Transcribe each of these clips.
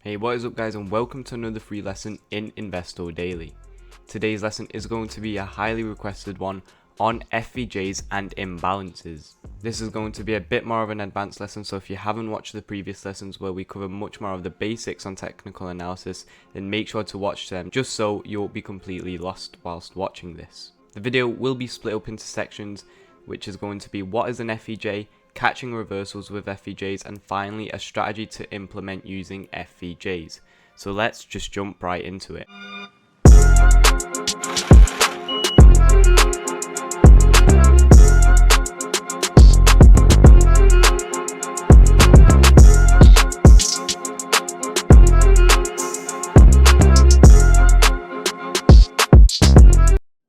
Hey, what is up guys, and welcome to another free lesson in Investodaily. Today's lesson is going to be a highly requested one on FVGs and imbalances. This is going to be a bit more of an advanced lesson, so if you haven't watched the previous lessons where we cover much more of the basics on technical analysis, then make sure to watch them just so you won't be completely lost whilst watching this. The video will be split up into sections, which is going to be what is an FVG, catching reversals with FVGs, and finally a strategy to implement using FVGs. So let's just jump right into it.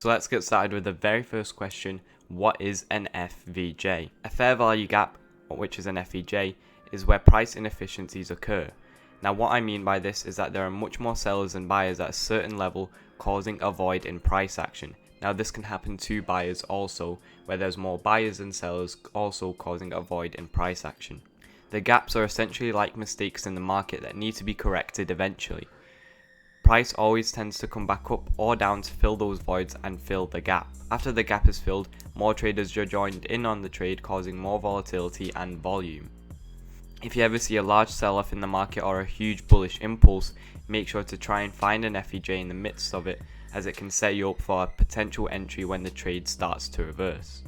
So let's get started with the very first question. What is an FVG? A fair value gap, which is an FVG, is where price inefficiencies occur. Now what I mean by this is that there are much more sellers than buyers at a certain level, causing a void in price action. Now this can happen to buyers also, where there's more buyers than sellers, also causing a void in price action. The gaps are essentially like mistakes in the market that need to be corrected eventually. Price always tends to come back up or down to fill those voids and fill the gap. After the gap is filled, more traders are joined in on the trade, causing more volatility and volume. If you ever see a large sell-off in the market or a huge bullish impulse, make sure to try and find an FVG in the midst of it, as it can set you up for a potential entry when the trade starts to reverse.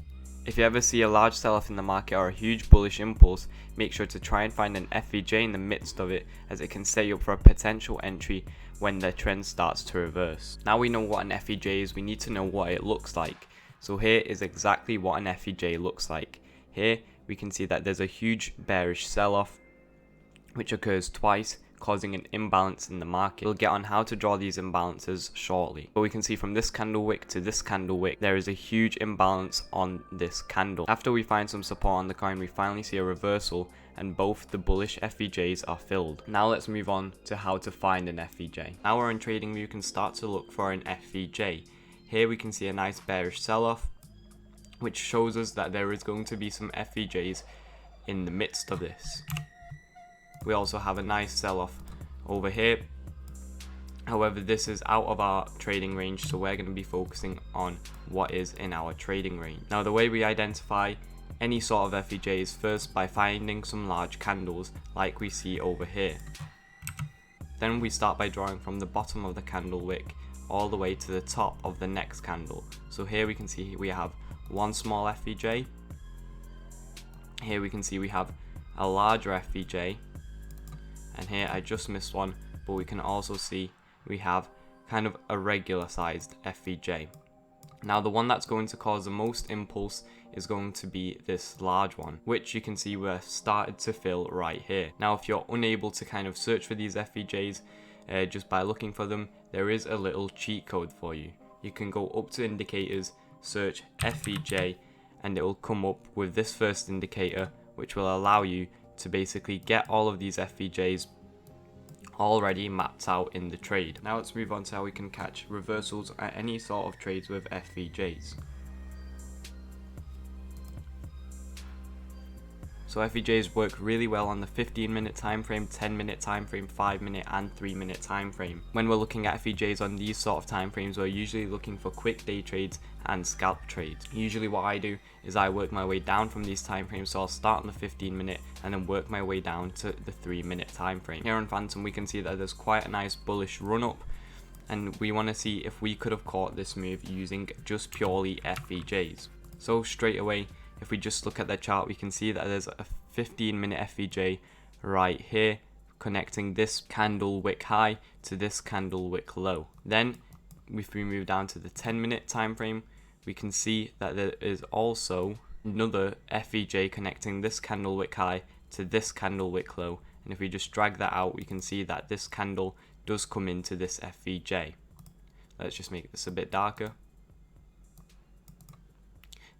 If you ever see a large sell-off in the market or a huge bullish impulse, make sure to try and find an FVG in the midst of it, as it can set you up for a potential entry when the trend starts to reverse. Now we know what an FVG is, we need to know what it looks like. So here is exactly what an FVG looks like. Here we can see that there's a huge bearish sell-off which occurs twice, causing an imbalance in the market. We'll get on how to draw these imbalances shortly. But we can see from this candle wick to this candle wick, there is a huge imbalance on this candle. After we find some support on the coin, we finally see a reversal and both the bullish FVGs are filled. Now let's move on to how to find an FVG. Now we're in TradingView, you can start to look for an FVG. Here we can see a nice bearish sell-off, which shows us that there is going to be some FVGs in the midst of this. We also have a nice sell-off over here. However, this is out of our trading range, so we're going to be focusing on what is in our trading range. Now the way we identify any sort of FVG is first by finding some large candles like we see over here. Then we start by drawing from the bottom of the candle wick all the way to the top of the next candle. So here we can see we have one small FVG. Here we can see we have a larger FVG. And here I just missed one, but we can also see we have kind of a regular sized FVG. Now the one that's going to cause the most impulse is going to be this large one, which you can see we're started to fill right here. Now if you're unable to kind of search for these FVGs just by looking for them, there is a little cheat code for you. You can go up to indicators, search FVG, and it will come up with this first indicator, which will allow you to basically get all of these FVGs already mapped out in the trade. Now let's move on to how we can catch reversals at any sort of trades with FVGs. So FVGs work really well on the 15-minute time frame, 10-minute time frame, 5-minute and 3-minute time frame. When we're looking at FVGs on these sort of time frames, we're usually looking for quick day trades and scalp trades. Usually what I do is I work my way down from these time frames, so I'll start on the 15-minute and then work my way down to the 3-minute time frame. Here on Phantom we can see that there's quite a nice bullish run up, and we want to see if we could have caught this move using just purely FVGs. So straight away, if we just look at the chart, we can see that there's a 15-minute FVG right here connecting this candle wick high to this candle wick low. Then if we move down to the 10-minute time frame, we can see that there is also another FVG connecting this candle wick high to this candle wick low, and if we just drag that out, we can see that this candle does come into this FVG. Let's just make this a bit darker.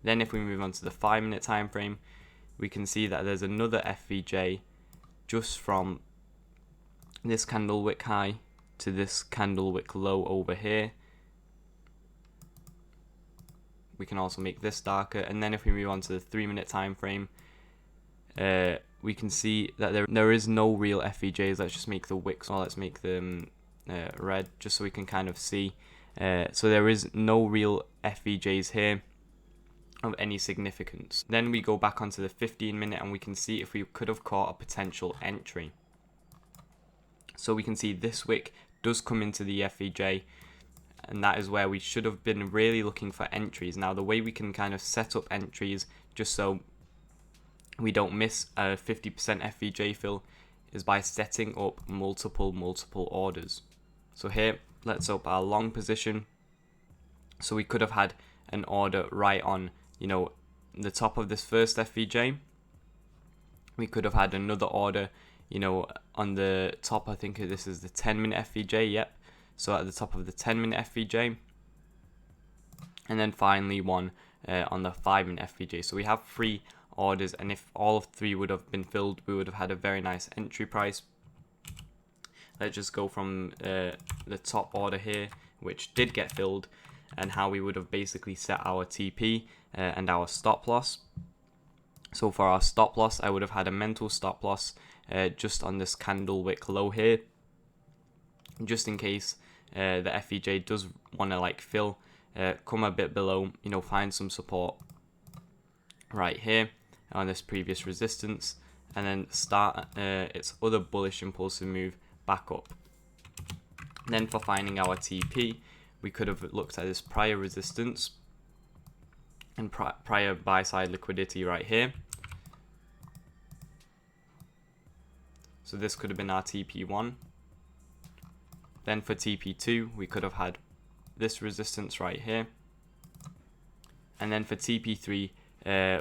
Then if we move on to the 5-minute time frame, we can see that there's another FVG just from this candle wick high to this candle wick low over here. We can also make this darker, and then if we move on to the 3-minute time frame, we can see that there is no real FVJs. Let's just make the wicks, or let's make them red, just so we can kind of see. So there is no real FVJs here of any significance. Then we go back onto the 15-minute and we can see if we could have caught a potential entry. So we can see this wick does come into the FVJ, and that is where we should have been really looking for entries. Now the way we can kind of set up entries just so we don't miss a 50% FVJ fill is by setting up multiple orders. So here, let's up our long position. So we could have had an order right on, the top of this first FVJ. We could have had another order, on the top. I think this is the 10-minute FVJ. Yep. So at the top of the 10-minute FVJ, and then finally one on the 5-minute FVJ. So we have 3 orders, and if all of 3 would have been filled, we would have had a very nice entry price. Let's just go from the top order here, which did get filled, and how we would have basically set our TP and our stop loss. So for our stop loss, I would have had a mental stop loss just on this candle wick low here, just in case the FVJ does want to fill, come a bit below, find some support right here on this previous resistance, and then start its other bullish impulsive move back up. Then for finding our TP, we could have looked at this prior resistance and prior buy side liquidity right here. So this could have been our TP1. Then for TP2, we could have had this resistance right here. And then for TP3,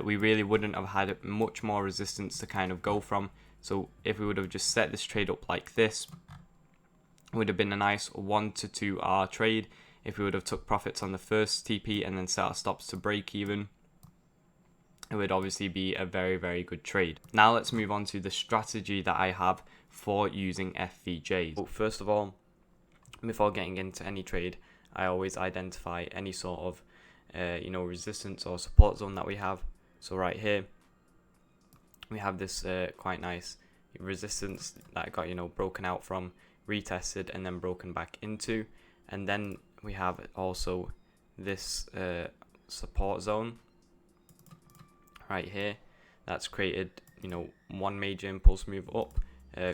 we really wouldn't have had much more resistance to kind of go from. So if we would have just set this trade up like this, it would have been a nice 1 to 2 hour trade. If we would have took profits on the first TP and then set our stops to break even, it would obviously be a very, very good trade. Now let's move on to the strategy that I have for using FVJs. So first of all, before getting into any trade, I always identify any sort of resistance or support zone that we have. So right here, we have this quite nice resistance that got broken out from, retested, and then broken back into. And then we have also this support zone right here that's created one major impulse move up,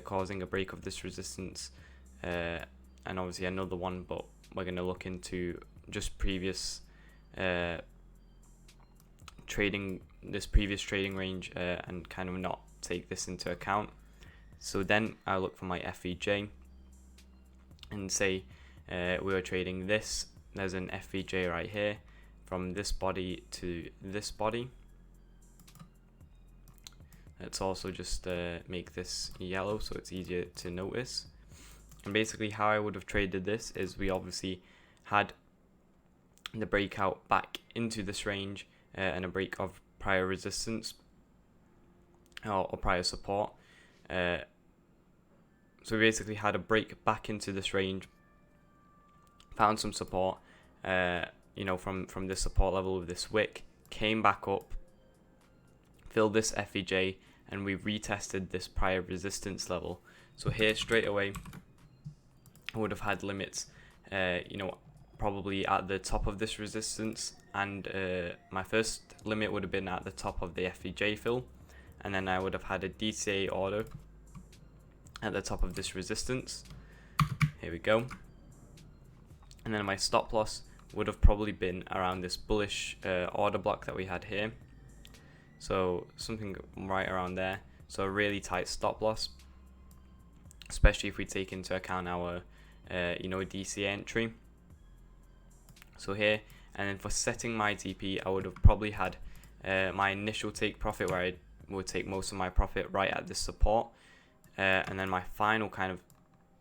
causing a break of this resistance, and obviously another one, but we're going to look into just previous trading range and kind of not take this into account. So then I look for my FVJ and say we were trading this. There's an FVJ right here from this body to this body. Let's also just make this yellow so it's easier to notice. And basically how I would have traded this is we obviously had the breakout back into this range and a break of prior resistance or prior support. So we basically had a break back into this range, found some support, from this support level of this wick, came back up, filled this FVJ, and we retested this prior resistance level. So here straight away, I would have had limits, probably at the top of this resistance, and my first limit would have been at the top of the FVJ fill, and then I would have had a DCA order at the top of this resistance. Here we go. And then my stop loss would have probably been around this bullish order block that we had here. So something right around there. So a really tight stop loss, especially if we take into account our DCA entry. So here, and then for setting my TP, I would have probably had my initial take profit, where I would take most of my profit right at this support, and then my final kind of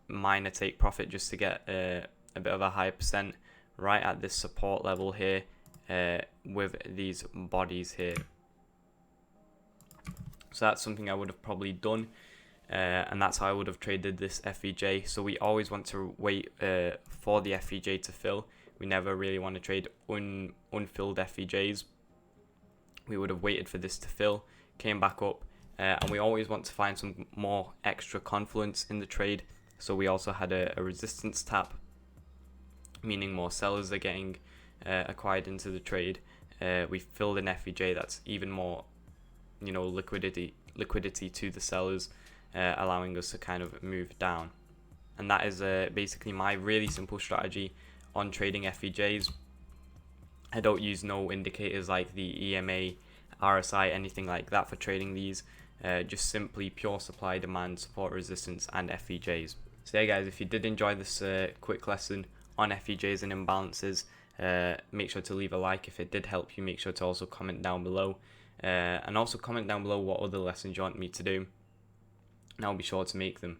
minor take profit just to get a bit of a higher percent right at this support level here with these bodies here. So that's something I would have probably done, and that's how I would have traded this FVJ. So we always want to wait for the FVJ to fill. We never really want to trade unfilled FVJs. We would have waited for this to fill, came back up, and we always want to find some more extra confluence in the trade. So we also had a resistance tap, meaning more sellers are getting acquired into the trade. We filled an FVJ that's even more, liquidity to the sellers, allowing us to kind of move down. And that is basically my really simple strategy on trading FVJs. I don't use no indicators like the EMA, RSI, anything like that for trading these. Just simply pure supply, demand, support, resistance, and FVJs. So yeah, guys, if you did enjoy this quick lesson on FVJs and imbalances, make sure to leave a like. If it did help you, make sure to also comment down below. And also comment down below what other lessons you want me to do, and I'll be sure to make them.